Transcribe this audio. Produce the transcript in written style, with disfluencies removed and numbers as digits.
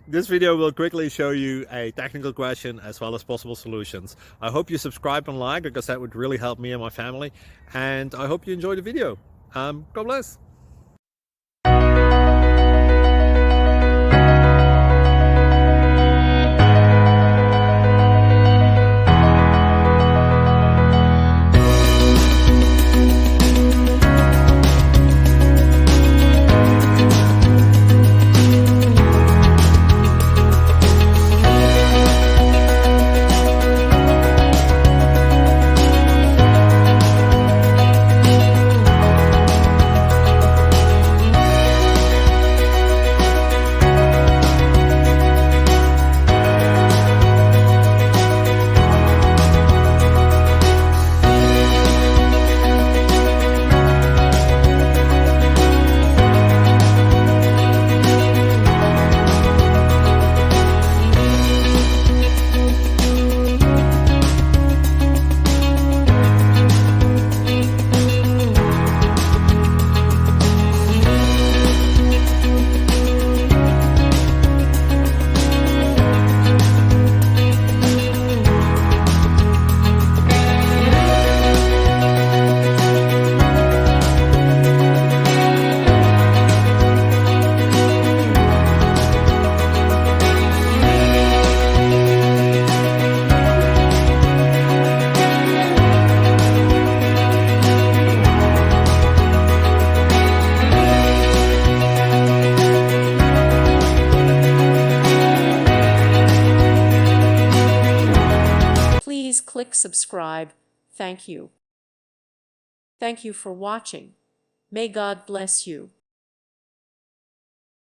This video will quickly show you a technical question as well as possible solutions. I hope you subscribe and like, because that would really help me and my family. And I hope you enjoy the video. God bless. Please click subscribe. Thank you. Thank you for watching. May God bless you.